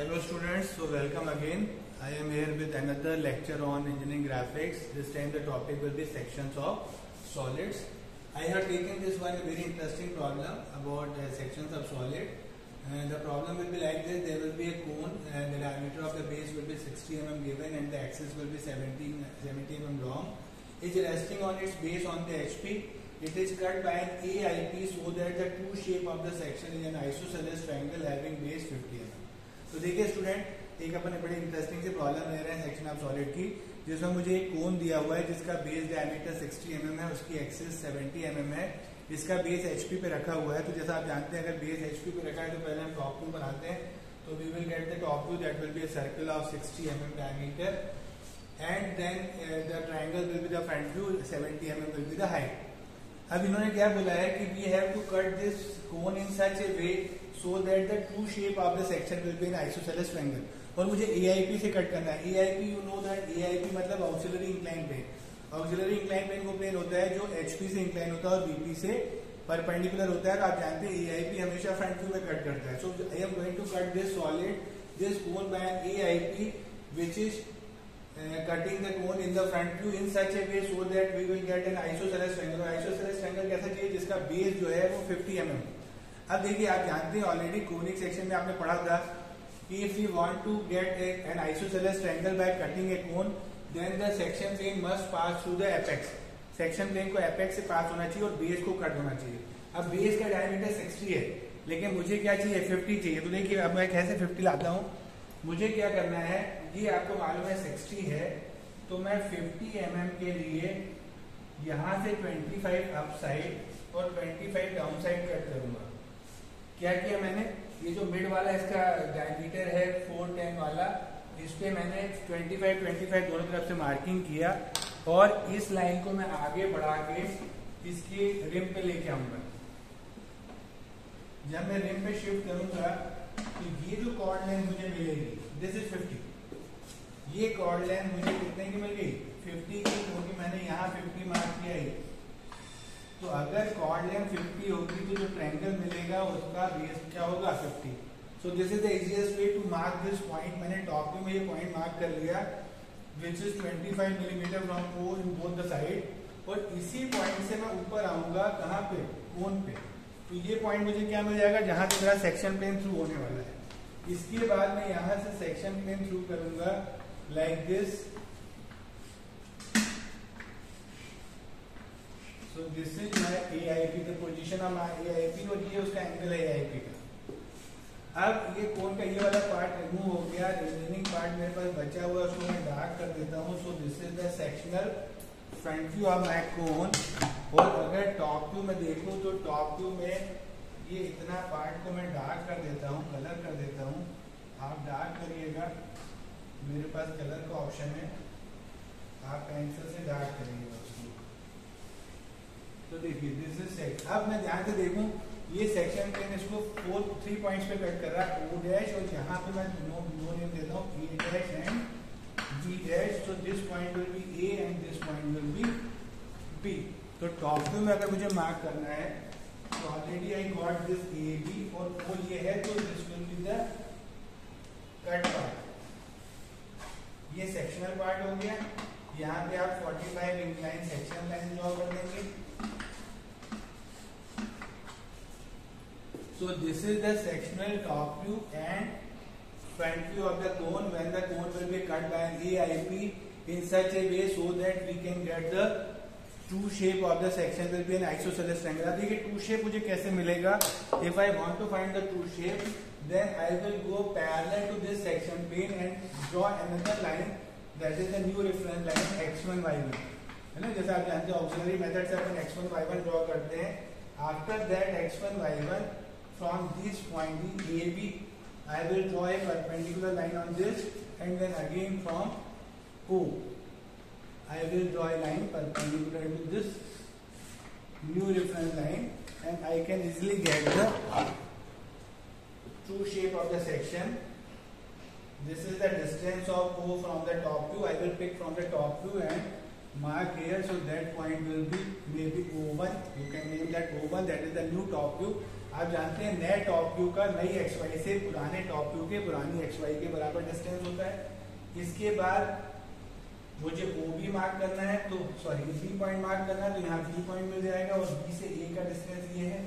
Hello students, so welcome again. I am here with another lecture on engineering graphics. This time the topic will be sections of solids. I have taken this one very interesting problem about sections of solid. And the problem will be like this: there will be a cone and the diameter of the base will be 60 mm given and the axis will be 70 mm long. It is resting on its base on the HP. It is cut by an AIP so that the true shape of the section is an isosceles triangle having base 50 mm. तो देखिए student, एक अपने बड़े interesting से problem ले रहे हैं section of solid की, जिसमें मुझे एक कोन दिया हुआ है जिसका बेस डायमीटर 60 mm है, उसकी एक्सिस 70 mm है, इसका बेस HP पे रखा हुआ है. तो जैसा आप जानते हैं अगर बेस HP पे रखा है तो पहले हम टॉप व्यू बनाते हैं. तो we will get the top view that will be a circle of 60 mm diameter and then the triangle will be the front view, 70 mm will be the height. अब इन्होंने क्या बोला है कि we have to cut this cone in such a way so that the true shape of the section will be an isosceles triangle. और मुझे AIP से cut करना है. AIP you know that AIP मतलब auxiliary inclined plane. Auxiliary inclined plane वो plane होता है जो HP से इंक्लाइन होता है और VP से परपेंडिकुलर होता है. तो आप जानते हैं AIP हमेशा फ्रंट व्यू में कट करता है. So I am going to cut this solid, this cone by an AIP which is cutting the cone in the front view in such a way so that we will get an isosceles triangle. और isosceles triangle कैसा चाहिए जिसका base जो है वो 50 mm. अब देखिए आप जानते हैं ऑलरेडी कोनिक सेक्शन में आपने पढ़ा था कि if you want to get an isosceles triangle by cutting a cone then the section plane must pass through the apex. Section plane को एपेक्स से पास होना चाहिए और बेस को कट होना चाहिए. अब बेस का डायमीटर 60 है लेकिन मुझे क्या चाहिए 50 चाहिए. तो देखिए अब मैं कैसे 50 लाता हूँ. मुझे क्या करना है, ये आपको मालूम है 60 है तो मैं 50 mm के लिए यहाँ से 25 अप साइड और 25 डाउन साइड कट करूंगा. क्या किया मैंने, ये जो मिड वाला इसका डायमीटर है 410 वाला, इस पे मैंने 25 दोनों तरफ से मार्किंग किया और इस लाइन को मैं आगे बढ़ा के इसकी रिम पे लेके आऊंगा. जब मैं रिम पे शिफ्ट करूंगा तो ये जो कॉर्ड लेंथ मुझे मिलेगी दिस इज 50. ये कॉर्ड लेंथ मुझे कितने की मिल गई 50 की, क्योंकि मैंने यहाँ 50 मार्क किया है. तो अगर कॉर्ड लेंथ 50 होगी तो जो ट्रायंगल मिलेगा उसका बेस क्या होगा 50. So this is the easiest way to mark this point. मैंने टॉप व्यू में ये पॉइंट मार्क कर लिया which is 25 millimetre from O in both the side. और इसी पॉइंट से मैं ऊपर आऊंगा कहाँ पे, कोन पे. तो ये पॉइंट मुझे क्या मिल जाएगा जहां से मेरा सेक्शन प्लेन थ्रू होने वाला है. इसके बाद मैं यहाँ से सेक्शन प्लेन थ्रू करूंगा like this. So this is my AIP, the position of my AIP और ये उसका एंगल है AIP का. अब ये कोन का ये वाला पार्ट रिमूव हो गया, रिमेनिंग पार्ट मेरे पास बचा हुआ उसको मैं डार्क कर देता हूँ. So this is the sectional front view of my cone. और अगर टॉप व्यू में देखूँ तो टॉप व्यू में ये इतना पार्ट को मैं डार्क कर देता हूँ, कलर कर देता हूँ. आप डार्क करिएगा, मेरे पास कलर का ऑप्शन है, आप पेंसिल से डार्क करिएगा उसको. तो देखिए दिस इज सेक्शन. अब मैं ध्यान से देखूं ये सेक्शन प्लेन इसको 3 पॉइंट्स पे कट कर रहा है O डैश, और यहाँ पे मैं नो नेम देता हूँ A dash and B dash. तो this point will be A and this point will be B. तो टॉप व्यू में अगर मुझे मार्क करना है तो already I got this AB और O ये है तो this will be the cut part. ये सेक्शनल पार्ट हो गया. यहाँ पे आप 45 इंक्लाइन सेक्शन लाइन ड्रॉ कर देंगे. So this is the sectional top view and front view of the cone when the cone will be cut by an AIP in such a way so that we can get the true shape of the section will be an isosceles triangle. अब देखिए true shape मुझे कैसे मिलेगा. If I want to find the true shape then I will go parallel to this section plane and draw another line that is the new reference line x1 y1 है ना. जैसे आप जानते हैं auxiliary method से अपन x1 y1 draw करते हैं. After that x1 y1 from this point the AB I will draw a perpendicular line on this and then again from O I will draw a line perpendicular to this new reference line and I can easily get the true shape of the section. This is the distance of O from the top view. I will pick from the top view and mark here, so that point will be maybe O1. You can name that O1, that is the new top view. आप जानते हैं नए top view का नई x Y से पुराने top view के पुरानी एक्स वाई के बराबर डिस्टेंस होता है। इसके बाद मुझे ओ बी मार्क करना है, तो सॉरी बी पॉइंट मार्क करना है, तो यहाँ बी पॉइंट मिल जाएगा और बी से ए का डिस्टेंस ये है।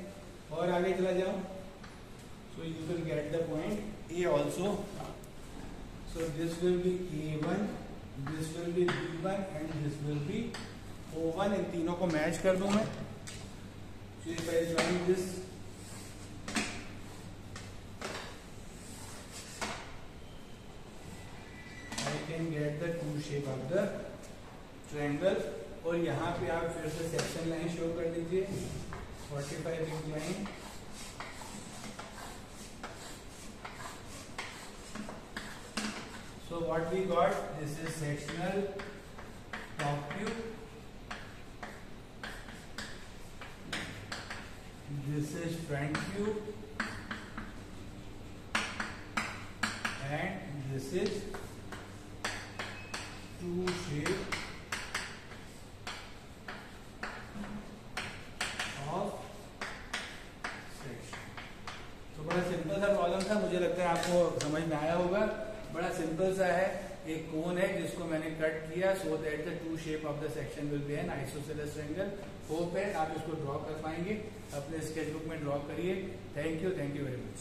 और आगे चला जाऊं, so you will get the point A also. So this will B A1, this will B B1 and this will B O1। इन तीनों को मैच कर दूं मैं। So if I join this, I can get the true shape of the triangle। और यहाँ पे आप फिर से सेक्शन लाइन शो कर दीजिए, 45 incline. So what we got, this is sectional top view, this is front view, and this is true shape of section। तो बड़ा सिंपल सा प्रॉब्लम था, मुझे लगता है आपको समझ में आया होगा। बड़ा सिंपल सा है, एक कोन है जिसको मैंने कट किया so that the true shape of the section will be N isosceles triangle. Hope है आप इसको ड्रॉ कर पाएंगे, अपने स्केचबुक में ड्रॉ करिए। Thank you very much.